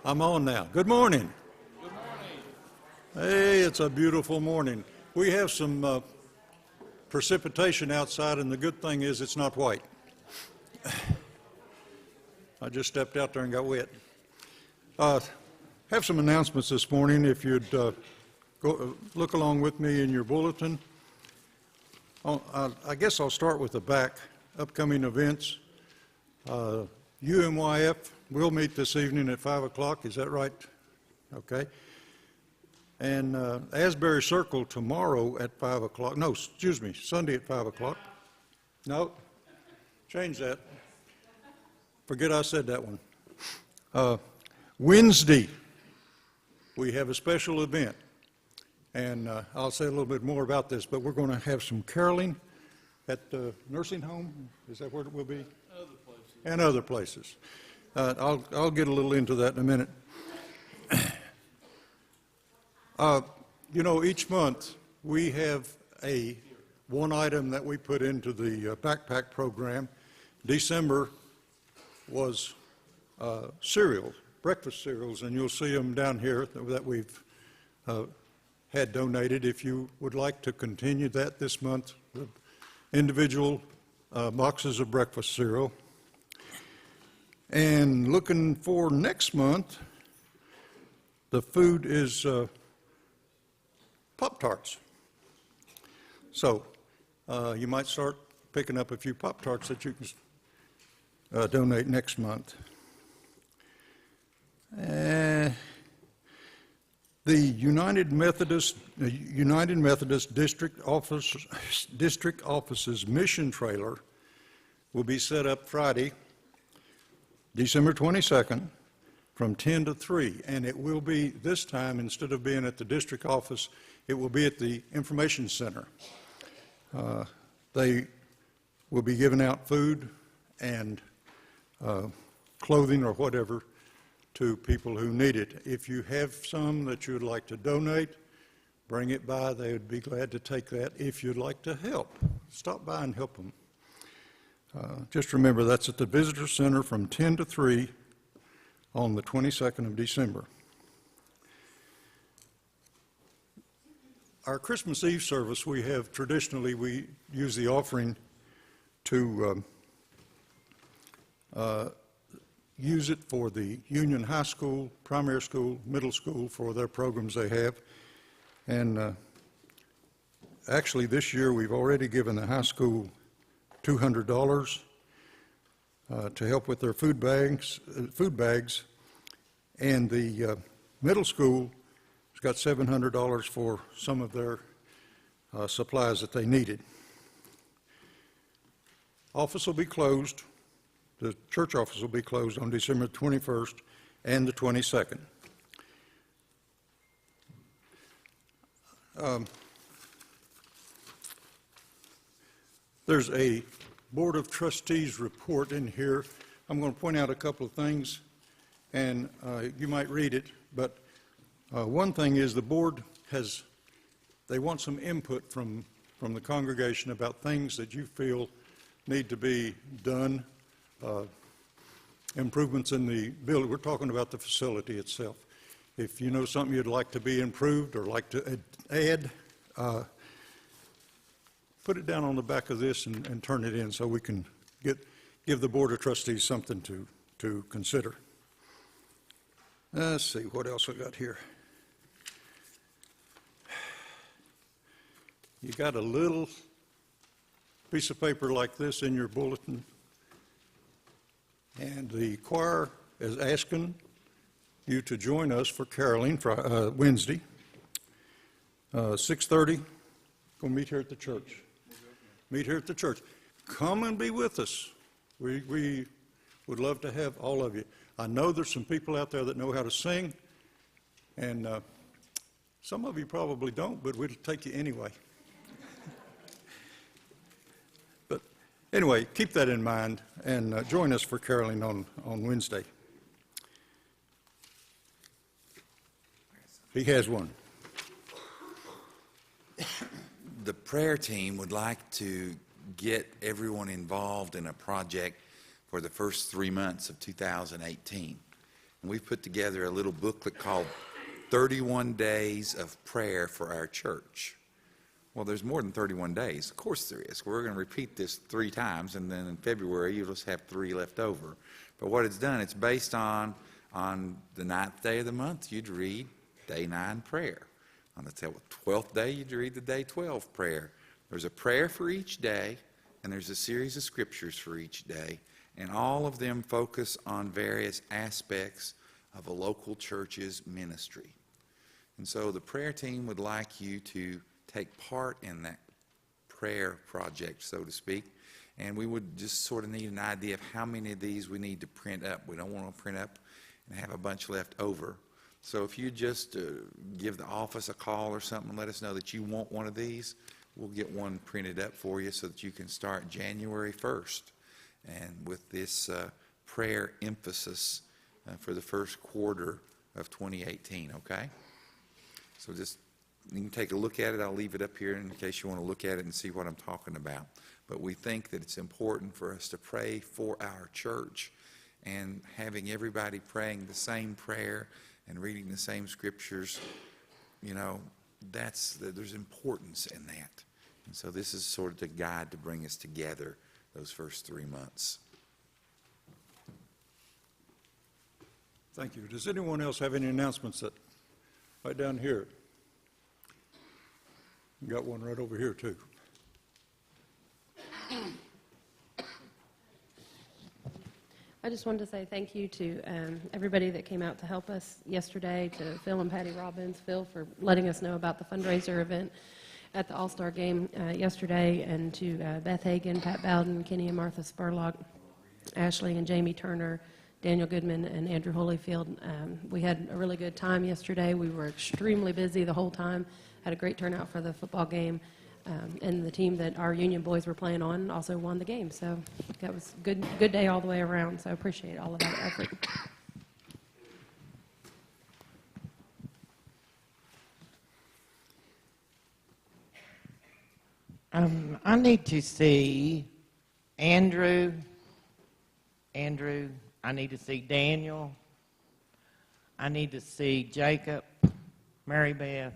I'm on now. Good morning. Good morning. Hey, it's a beautiful morning. We have some precipitation outside, and the good thing is it's not white. I just stepped out there and got wet. Have some announcements this morning. If you'd go look along with me in your bulletin. I guess I'll start with the back. Upcoming events. UMYF will meet this evening at 5 o'clock. Is that right? Okay. And Asbury Circle tomorrow at 5 o'clock. No, excuse me, Sunday at 5 o'clock. No, change that. Forget I said that one. Wednesday, we have a special event. And I'll say a little bit more about this, but we're going to have some caroling at the nursing home. Is that where it will be? Other places. And other places. I'll get a little into that in a minute. You know, each month we have one item that we put into the backpack program. December was cereal, breakfast cereals, and you'll see them down here that we've had donated. If you would like to continue that this month, the individual boxes of breakfast cereal. And looking for next month, the food is Pop-Tarts. So you might start picking up a few Pop-Tarts that you can donate next month. The United Methodist District Office's mission trailer will be set up Friday, December 22nd, from 10 to 3, and it will be this time, instead of being at the district office, it will be at the information center. They will be giving out food and clothing or whatever to people who need it. If you have some that you would like to donate, bring it by. They would be glad to take that. If you'd like to help, stop by and help them. Just remember, that's at the Visitor Center from 10 to 3 on the 22nd of December. Our Christmas Eve service, we use the offering to use it for the Union High School, primary school, middle school, for their programs they have. And actually this year we've already given the high school $200 to help with their food bags, and the middle school has got $700 for some of their supplies that they needed. Office will be closed. The church office will be closed on December 21st and the 22nd. There's a Board of Trustees report in here. I'm going to point out a couple of things, and you might read it, but one thing is the board they want some input from the congregation about things that you feel need to be done. Improvements in the building. We're talking about the facility itself. If you know something you'd like to be improved or like to add, put it down on the back of this and turn it in so we can give the Board of Trustees something to consider. Let's see, what else we got here? You got a little piece of paper like this in your bulletin. And the choir is asking you to join us for caroling Wednesday, 6:30. Going to meet here at the church. Meet here at the church. Come and be with us. We would love to have all of you. I know there's some people out there that know how to sing, and some of you probably don't, but we'll take you anyway. Anyway, keep that in mind and join us for caroling on Wednesday. He has one. The prayer team would like to get everyone involved in a project for the first 3 months of 2018. we've put together a little booklet called 31 Days of Prayer for Our Church. Well, there's more than 31 days. Of course there is. We're going to repeat this 3 times, and then in February you'll just have 3 left over. But what it's done, it's based on the 9th day of the month, you'd read day 9 prayer. On the 12th day, you'd read the day 12 prayer. There's a prayer for each day, and there's a series of scriptures for each day, and all of them focus on various aspects of a local church's ministry. And so the prayer team would like you to take part in that prayer project, so to speak, and we would just sort of need an idea of how many of these we need to print up. We don't want to print up and have a bunch left over. So if you just give the office a call or something, let us know that you want one of these, we'll get one printed up for you so that you can start January 1st. And with this prayer emphasis for the first quarter of 2018, okay? So just, you can take a look at it. I'll leave it up here in case you want to look at it and see what I'm talking about. But we think that it's important for us to pray for our church, and having everybody praying the same prayer and reading the same scriptures, you know, there's importance in that. And so this is sort of the guide to bring us together those first 3 months. Thank you. Does anyone else have any announcements? That right down here? Got one right over here too. I just wanted to say thank you to everybody that came out to help us yesterday, to Phil and Patty Robbins. Phil for letting us know about the fundraiser event at the All-Star game yesterday, and to Beth Hagan, Pat Bowden, Kenny and Martha Spurlock, Ashley and Jamie Turner, Daniel Goodman, and Andrew Holyfield. We had a really good time yesterday. We were extremely busy the whole time, had a great turnout for the football game. And the team that our Union boys were playing on also won the game. So that was a good day all the way around. So I appreciate all of that effort. I need to see Andrew. I need to see Daniel. I need to see Jacob, Mary Beth,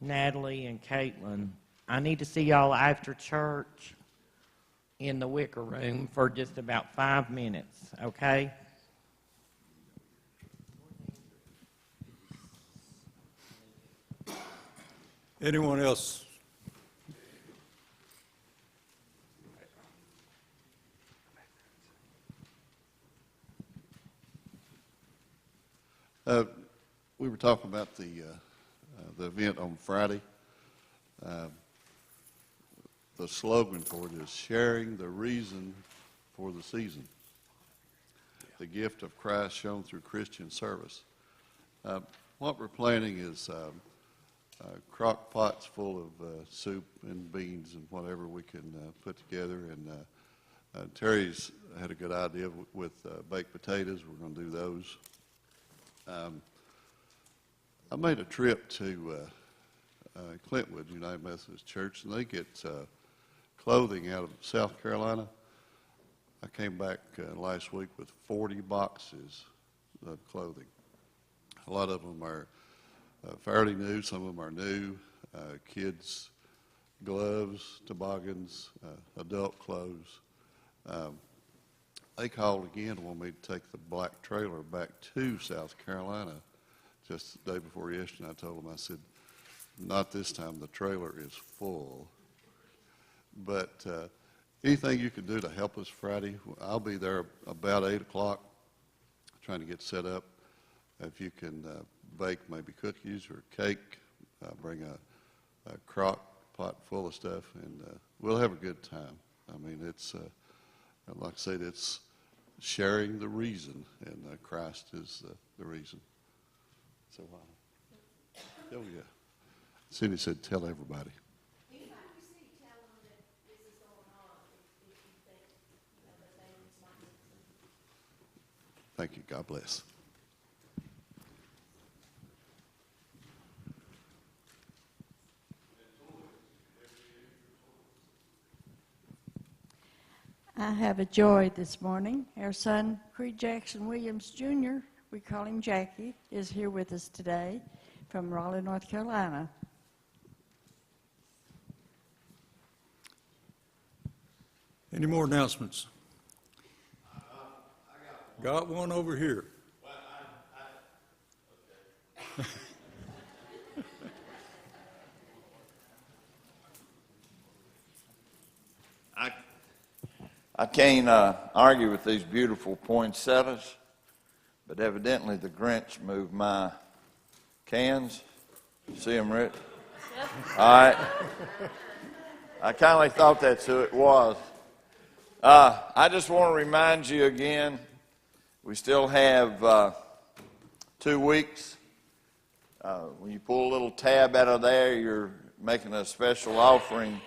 Natalie, and Caitlin. I need to see y'all after church in the Wicker Room for just about 5 minutes, okay? Anyone else? We were talking about the event on Friday. The slogan for it is sharing the reason for the season. The gift of Christ shown through Christian service. What we're planning is crock pots full of soup and beans and whatever we can put together. And Terry's had a good idea with baked potatoes. We're going to do those. I made a trip to Clintwood United Methodist Church, and they get clothing out of South Carolina. I came back last week with 40 boxes of clothing. A lot of them are fairly new, some of them are new, kids' gloves, toboggans, adult clothes. They called again and wanted me to take the black trailer back to South Carolina just the day before yesterday. I told them, I said, not this time, the trailer is full. But anything you can do to help us Friday, I'll be there about 8 o'clock trying to get set up. If you can bake maybe cookies or cake, bring a crock pot full of stuff, and we'll have a good time. I mean, it's, like I said, it's sharing the reason, and Christ is the reason. So, oh yeah. Cindy said, tell everybody. Anytime you see, tell them that this is going on, if you think, that they might need to. Thank you. God bless. I have a joy this morning. Our son, Creed Jackson Williams Jr., we call him Jackie, is here with us today from Raleigh, North Carolina. Any more announcements? Got one over here. I can't argue with these beautiful poinsettias, but evidently the Grinch moved my cans. See them, Rick? All right. I kind of thought that's who it was. I just want to remind you again, we still have 2 weeks. When you pull a little tab out of there, you're making a special offering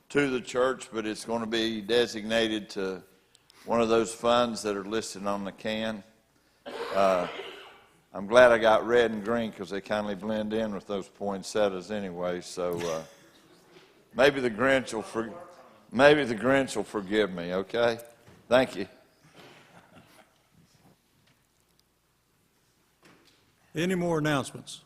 to the church, but it's going to be designated to one of those funds that are listed on the can. I'm glad I got red and green because they kindly blend in with those poinsettias anyway. So maybe the Grinch will forgive me. Okay, thank you. Any more announcements?